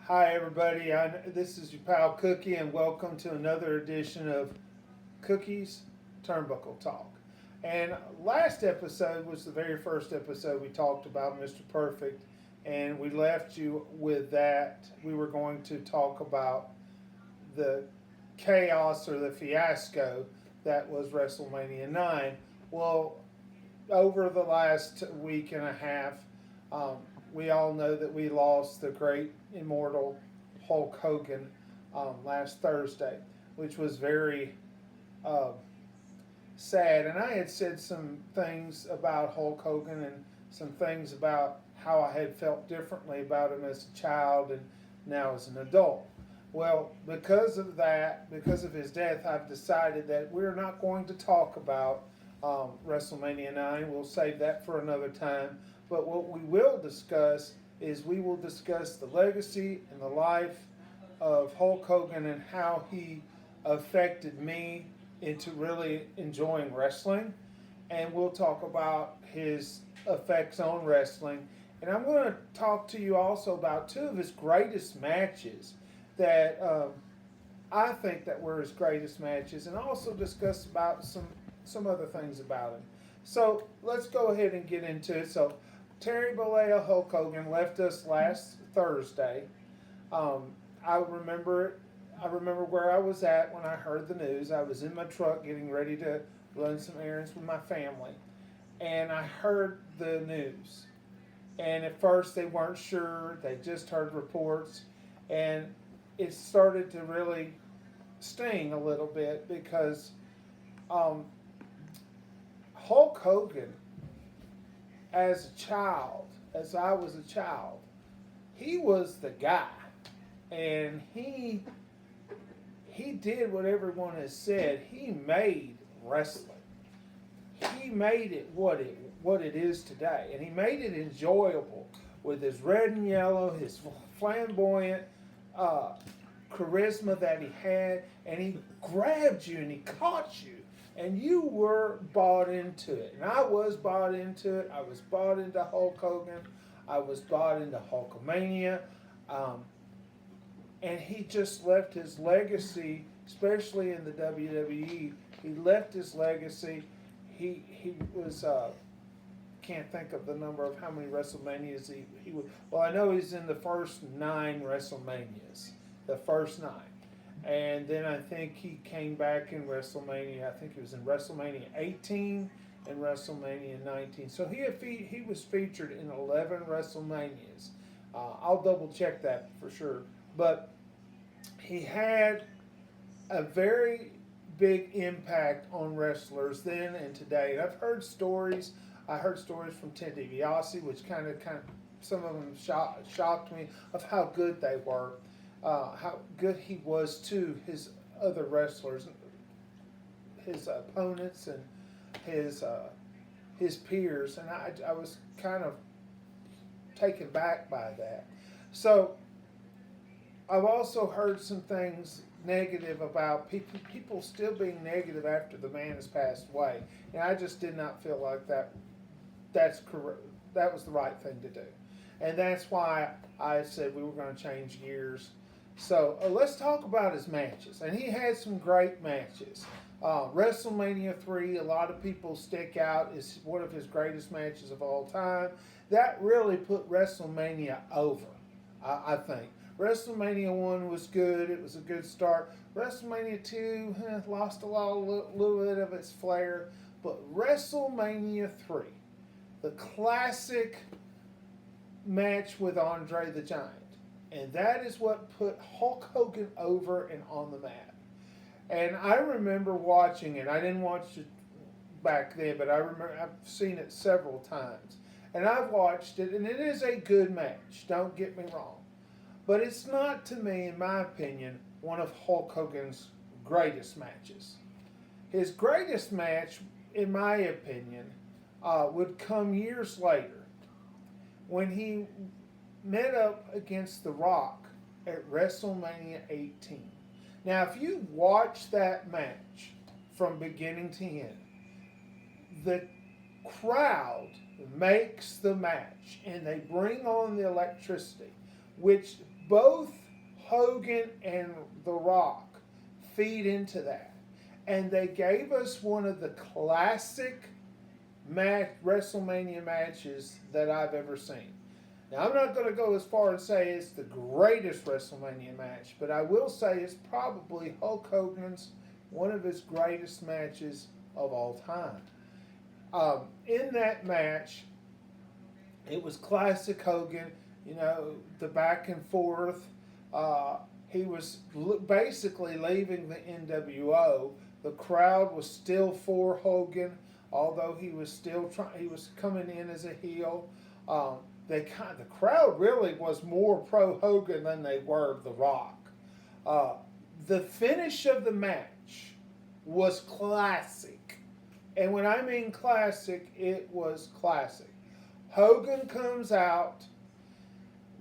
Hi, everybody. This is your pal Cookie, and welcome to another edition of Cookie's Turnbuckle Talk. And last episode was the very first episode we talked about Mr. Perfect, and we left you with that. We were going to talk about the chaos or the fiasco that was WrestleMania 9. Well, over the last week and a half, um, we all know that we lost the great immortal Hulk Hogan last Thursday, which was very uh, sad. And I had said some things about Hulk Hogan and some things about how I had felt differently about him as a child and now as an adult. Well, because of that, because of his death, I've decided that we're not going to talk about WrestleMania 9. We'll save that for another time. But what we will discuss is we will discuss the legacy and the life of Hulk Hogan and how he affected me into really enjoying wrestling. And we'll talk about his effects on wrestling. And I'm going to talk to you also about two of his greatest matches that I think that were his greatest matches, and also discuss about some other things about him. So let's go ahead and get into it. So Terry Bollea Hulk Hogan left us last Thursday. Um, I remember I remember where I was at when I heard the news. I was in my truck getting ready to run some errands with my family, and I heard the news. And at first they weren't sure; they just heard reports, and it started to really sting a little bit because um, Hulk Hogan, as a child, as I was a child, he was the guy, and he did what everyone has said. He made wrestling. He made it what it is today, and he made it enjoyable with his red and yellow, his flamboyant uh, charisma that he had, and he grabbed you and he caught you, and you were bought into it. And I was bought into it. I was bought into Hulk Hogan. I was bought into Hulkamania. Um, and he just left his legacy, especially in the WWE. He left his legacy. He was can't think of the number of how many WrestleManias he was. Well, I know he's in the first 9 WrestleManias, the first 9, and then I think he came back in WrestleMania. I think he was in WrestleMania 18 and WrestleMania 19. So he was featured in 11 WrestleManias. I'll double check that for sure, but he had a very big impact on wrestlers then and today. And I've heard stories. I heard stories from Ted DiBiase, which kind of some of them shocked me of how good they were, how good he was to his other wrestlers, his opponents, and his uh, his peers. And I was kind of taken back by that. So I've also heard some things negative about people still being negative after the man has passed away, and I just did not feel like that's correct. That was the right thing to do, and that's why I said we were going to change gears. So let's talk about his matches, and he had some great matches. WrestleMania 3, a lot of people stick out as one of his greatest matches of all time. That really put WrestleMania over, I think. WrestleMania 1 was good. It was a good start. WrestleMania 2 lost little bit of its flair. But WrestleMania 3, the classic match with Andre the Giant. And that is what put Hulk Hogan over and on the map. And I remember watching it. I didn't watch it back then, but I remember I've seen it several times. And I've watched it, and it is a good match. Don't get me wrong. But it's not, to me, in my opinion, one of Hulk Hogan's greatest matches. His greatest match, in my opinion, would come years later when he met up against The Rock at WrestleMania 18. Now, if you watch that match from beginning to end, the crowd makes the match and they bring on the electricity, which both Hogan and The Rock feed into that. And they gave us one of the classic WrestleMania matches that I've ever seen. Now, I'm not going to go as far and say it's the greatest WrestleMania match, but I will say it's probably Hulk Hogan's one of his greatest matches of all time. In that match, it was classic Hogan, the back and forth. He was basically leaving the NWO. The crowd was still for Hogan, although he was still he was coming in as a heel. The crowd really was more pro Hogan than they were The Rock. The finish of the match was classic, and when I mean classic, it was classic. Hogan comes out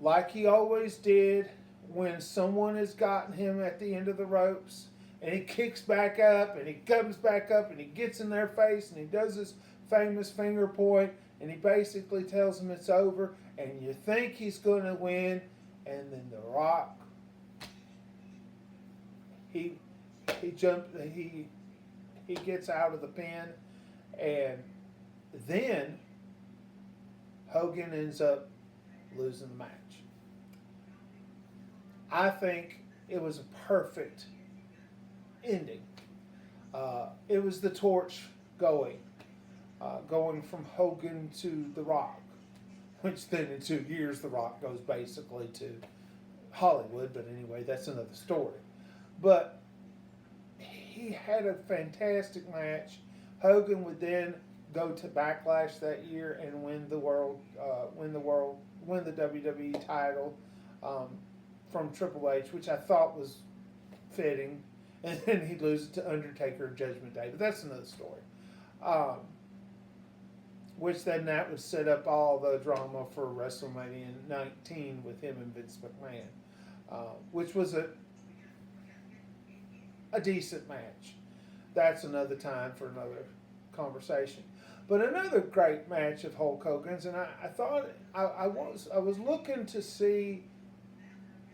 like he always did when someone has gotten him at the end of the ropes, and he kicks back up and he comes back up and he gets in their face and he does his famous finger point and he basically tells them it's over, and you think he's going to win, and then The Rock, he gets out of the pin, and then Hogan ends up losing the match. I think it was a perfect ending. It was the torch going from Hogan to The Rock, which then in 2 years The Rock goes basically to Hollywood, but anyway, that's another story. But he had a fantastic match. Hogan would then go to Backlash that year and win the WWE title from Triple H, which I thought was fitting, and then he'd lose it to Undertaker Judgment Day, but that's another story. Which then that would set up all the drama for WrestleMania 19 with him and Vince McMahon, which was a decent match. That's another time for another conversation. But another great match of Hulk Hogan's, and I thought I was looking to see.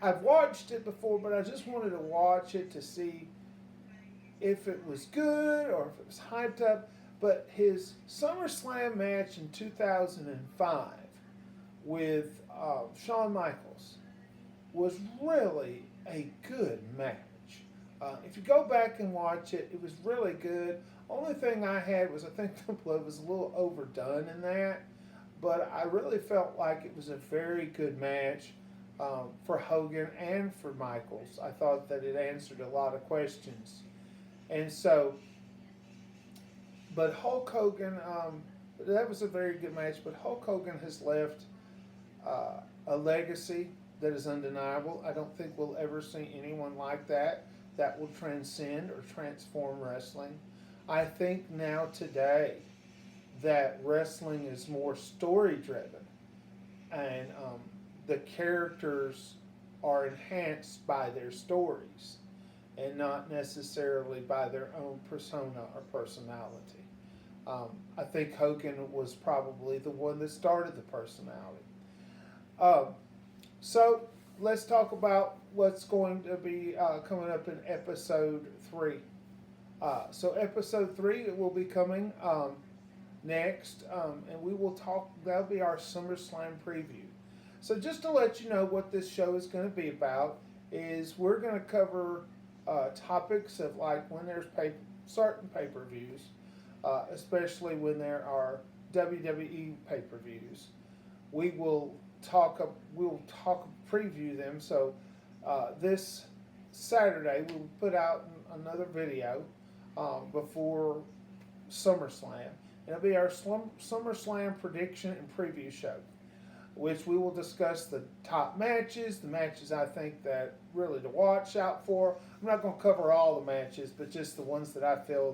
I've watched it before, but I just wanted to watch it to see if it was good or if it was hyped up. But his SummerSlam match in 2005 with Shawn Michaels was really a good match. If you go back and watch it, it was really good. Only thing I had was I think the blood was a little overdone in that, but I really felt like it was a very good match for Hogan and for Michaels. I thought that it answered a lot of questions. And so, but Hulk Hogan, that was a very good match, but Hulk Hogan has left a legacy that is undeniable. I don't think we'll ever see anyone like that will transcend or transform wrestling. I think now today that wrestling is more story driven, and the characters are enhanced by their stories and not necessarily by their own persona or personality. I think Hogan was probably the one that started the personality. So let's talk about what's going to be coming up in episode 3. So episode 3 will be coming next, and we will talk. That'll be our SummerSlam preview. So just to let you know what this show is going to be about is we're going to cover topics of like when there's certain pay-per-views, especially when there are WWE pay-per-views. We'll preview them. So this Saturday we'll put out another video before SummerSlam. It'll be our SummerSlam prediction and preview show, which we will discuss the top matches, the matches I think that really to watch out for. I'm not going to cover all the matches, but just the ones that I feel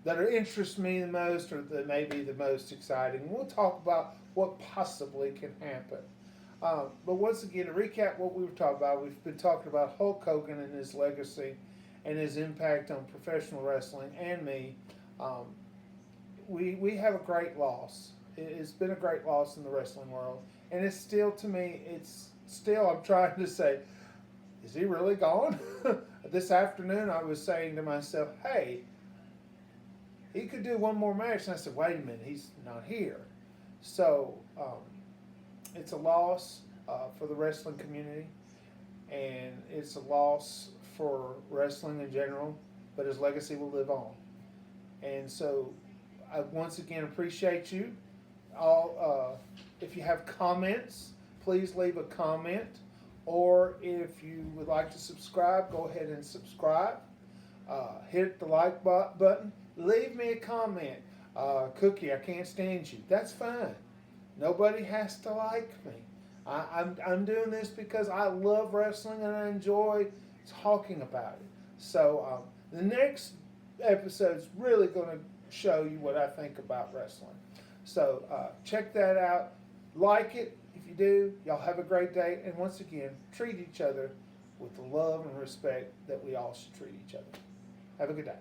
that interest me the most or that may be the most exciting. We'll talk about what possibly can happen. But once again, to recap what we were talking about, we've been talking about Hulk Hogan and his legacy and his impact on professional wrestling and me. We have a great loss. It's been a great loss in the wrestling world, and it's still, to me, it's still, I'm trying to say, is he really gone? This afternoon I was saying to myself, hey, he could do one more match. And I said, wait a minute, he's not here. So it's a loss for the wrestling community, and it's a loss for wrestling in general, but his legacy will live on. And so I once again appreciate you all. If you have comments, please leave a comment. Or if you would like to subscribe, go ahead and subscribe. Hit the like button. Leave me a comment. Cookie, I can't stand you. That's fine. Nobody has to like me. I'm doing this because I love wrestling and I enjoy talking about it. So the next episode's really going to show you what I think about wrestling. So check that out. Like it. If you do, y'all have a great day. And once again, treat each other with the love and respect that we all should treat each other. Have a good day.